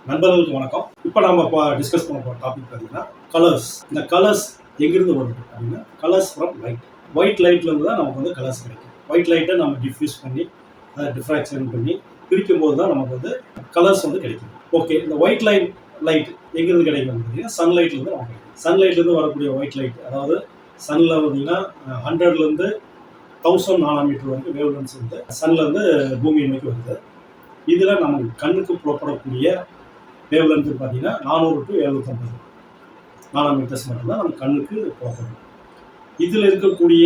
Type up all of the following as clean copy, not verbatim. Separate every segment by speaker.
Speaker 1: நண்பர்களுக்கு வணக்கம். இப்போ நம்ம டிஸ்கஸ் பண்ண போகிற டாபிக் பார்த்தீங்கன்னா கலர்ஸ். இந்த கலர்ஸ் எங்கிருந்து வருது அப்படின்னா கலர்ஸ் ஃப்ரம் லைட். ஒயிட் லைட்லேருந்து தான் நமக்கு வந்து கலர்ஸ் கிடைக்கும். ஒயிட் லைட்டை நம்ம டிஃப்யூஸ் பண்ணி அதை டிஃப்ராக்ஷன் பண்ணி பிரிக்கும் போது தான் நமக்கு வந்து கலர்ஸ் வந்து கிடைக்கும். ஓகே, இந்த ஒயிட் லைட் எங்கிருந்து கிடைக்கும் பார்த்தீங்கன்னா சன்லைட்லேருந்து நமக்கு கிடைக்கும். சன்லைட்லேருந்து வரக்கூடிய ஒயிட் லைட், அதாவது சன்னில் பார்த்தீங்கன்னா 100லேருந்து 1000 நானோமீட்டர் வரைக்கும் வேவ் லென்ஸ் வந்து சன்லேருந்து பூமியை நோக்கி வருது. இதில் நமக்கு கண்ணுக்கு புலப்படக்கூடிய வேவ் லென்த் பார்த்தீங்கன்னா 400 to 750 நானோமீட்டர்ஸ் மட்டும்தான் நம்ம கண்ணுக்கு புலப்படும். இதில் இருக்கக்கூடிய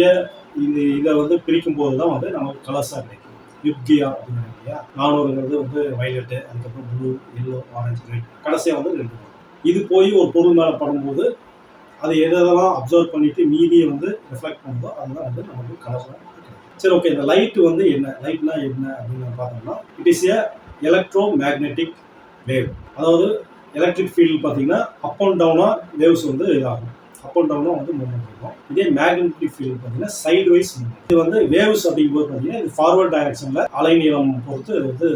Speaker 1: இதை வந்து பிரிக்கும் போது தான் வந்து நமக்கு கலர்ஸாக கிடைக்கும். யுப்கியா அப்படின்னு இல்லையா, 400ங்கிறது வந்து வயலட்டு, அதுக்கப்புறம் ப்ளூ, எல்லோ, ஆரஞ்சு, ரெட், கடைசியாக வந்து ரெண்டு. இது போய் ஒரு பொருள் மேலே படும்போது அது எதெல்லாம் அப்சர்வ் பண்ணிட்டு மீதியை வந்து ரிஃப்ளெக்ட் பண்ணுதோ அதுதான் வந்து நமக்கு கலர்ஸாக கிடைக்கும். சரி, ஓகே, இந்த லைட்டு வந்து என்ன, லைட்னா என்ன அப்படின்னு பார்த்தோம்னா it is a electro magnetic wave. அதாவது எலக்ட்ரிக் ஃபீல்டு பார்த்தீங்கன்னா அப் அண்ட் டவுனாக வேவ்ஸ் வந்து இதாகும், அப் அண்ட் டவுனாக வந்து மூவ்மெண்ட் இருக்கும். இதே மேக்னெட்டிக் ஃபீல்டு பார்த்தீங்கன்னா சைட் வைஸ் மூவ்மெண்ட். இது வந்து வேவ்ஸ் அப்படிங்கும்போது பார்த்தீங்கன்னா இது ஃபார்வர்ட் டைரக்ஷனில் அலைநீளம் பொறுத்து வந்து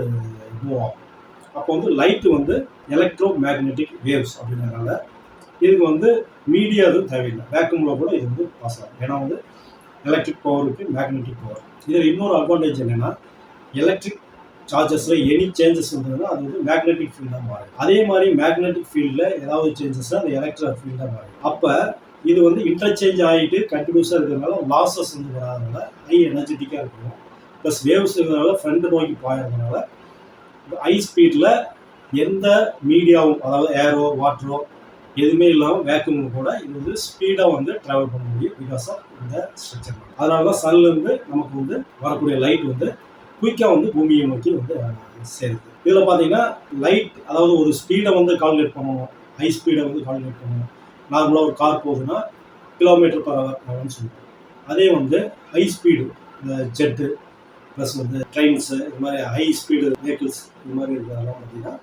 Speaker 1: மூவ் ஆகும். அப்போ வந்து லைட்டு வந்து எலக்ட்ரோ மேக்னெட்டிக் வேவ்ஸ் அப்படிங்கிறதுனால இதுக்கு வந்து மீடியா எதுவும் தேவையில்லை. வேக்யூமில் கூட இது வந்து பாஸ் ஆகும். ஏன்னா வந்து எலக்ட்ரிக் பவருக்கு மேக்னெட்டிக் பவர். இதில் இன்னொரு அட்வான்டேஜ் என்னென்னா எலக்ட்ரிக் சார்ஜஸில் எனி சேஞ்சஸ் வந்ததுன்னா அது வந்து மேக்னெட்டிக் ஃபீல்டாக மாறும். அதே மாதிரி மேக்னெட்டிக் ஃபீல்டில் ஏதாவது சேஞ்சஸ்னால் அந்த எலக்ட்ரிக் ஃபீல்டாக மாறும். அப்போ இது வந்து இன்டர்சேஞ்ச் ஆகிட்டு கண்டினியூஸாக இருக்கிறதுனால லாஸஸ் வந்து வராதனால ஹை எனர்ஜெட்டிக்காக இருக்கணும். ப்ளஸ் வேவ்ஸ் இருக்கிறதுனால ஃப்ரண்ட் நோக்கி பாயறதுனால ஹை ஸ்பீடில் எந்த மீடியாவும், அதாவது ஏரோ வாட்டரோ எதுவுமே இல்லாமல் வேக்யூம் கூட இது வந்து ஸ்பீடாக வந்து ட்ராவல் பண்ண முடியும் பிகாஸ் ஆஃப் இந்த ஸ்ட்ரக்சர். அதனால தான் சன்லேருந்து நமக்கு வந்து வரக்கூடிய லைட் வந்து குயிக்காக வந்து பூமியை நோக்கி வந்து சேருது. இதில் பார்த்தீங்கன்னா லைட், அதாவது ஒரு ஸ்பீடை வந்து கால்குலேட் பண்ணணும், ஹை ஸ்பீடை வந்து கால்குலேட் பண்ணணும். நார்மலாக ஒரு கார் போகுதுன்னா கிலோமீட்டர் பர் ஹவர்னு சொல்லுவோம். அதே வந்து ஹை ஸ்பீடு இந்த ஜெட்டு ப்ளஸ் வந்து ட்ரெயின்ஸு, இது மாதிரி ஹை ஸ்பீடு வெஹிக்கிள்ஸ் இது மாதிரி இருக்கிறதெல்லாம் பார்த்தீங்கன்னா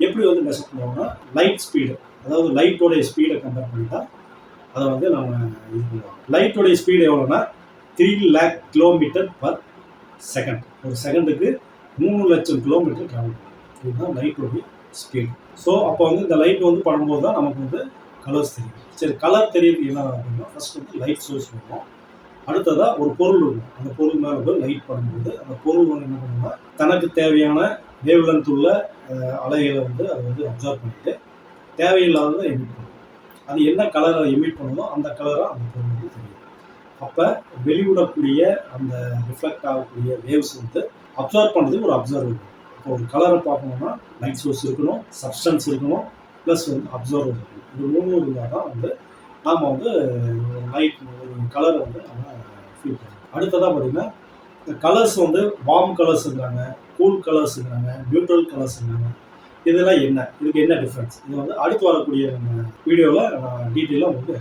Speaker 1: எப்படி வந்து மெஷர் பண்ணுவோம்னா லைட் ஸ்பீடு, அதாவது லைட்டோடைய ஸ்பீடை கம்பேர் பண்ணி தான் அதை வந்து நம்ம இது பண்ணுவோம். லைட்டோடைய ஸ்பீடு எவ்வளோன்னா 3 lakh கிலோமீட்டர் பர் செகண்ட். ஒரு செகண்டுக்கு 3 லட்சம் கிலோமீட்டர் ட்ராவல் பண்ணும். இதுதான் லைட்டோடைய ஸ்பீடு. ஸோ அப்போ வந்து இந்த லைட் வந்து படும்போது தான் நமக்கு வந்து கலர்ஸ் தெரியும். சரி, கலர் தெரியுது என்ன அப்படின்னா ஃபர்ஸ்ட் வந்து லைட் சோர்ஸ் இருக்கும். அடுத்ததாக ஒரு பொருள் இருக்கும். அந்த பொருள் மேலே போய் லைட் படும்போது அந்த பொருள் வந்து என்ன பண்ணுன்னா தனக்கு தேவையான வேவ் லென்த் உள்ள அலைகளை வந்து அதை வந்து அப்சர்வ் பண்ணிட்டு தேவையில்லாததை எமிட் பண்ணும். அது என்ன கலரை எமிட் பண்ணுதோ அந்த கலராக அந்த பொருள் வந்து தெரியும். அப்போ வெளிவிடக்கூடிய அந்த ரிஃப்ளெக்ட் ஆகக்கூடிய வேவ்ஸ் வந்து அப்சர்வ் பண்ணுறதுக்கு ஒரு அப்சர்வர் இருக்கும். இப்போ ஒரு கலரை பார்க்கணும்னா லைட் சோர்ஸ் இருக்கணும், சப்ஸ்டன்ஸ் இருக்கணும், ப்ளஸ் வந்து அப்சர்வர் இருக்கணும். இது 3 இருந்தால் தான் வந்து நாம் வந்து லைட் ஒரு கலரை வந்து நம்ம ஃபீல் பண்ணணும். அடுத்ததாக பார்த்திங்கன்னா இந்த கலர்ஸ் வந்து வார்ம் கலர்ஸ் இருக்கிறாங்க, கூல் கலர்ஸ் இருக்கிறாங்க, நியூட்ரல் கலர்ஸ் இருக்கிறாங்க. இதெல்லாம் என்ன, இதுக்கு என்ன டிஃப்ரென்ஸ், இது வந்து அடுத்து வரக்கூடிய நம்ம வீடியோவில் நான் டீட்டெயிலாக உங்களுக்கு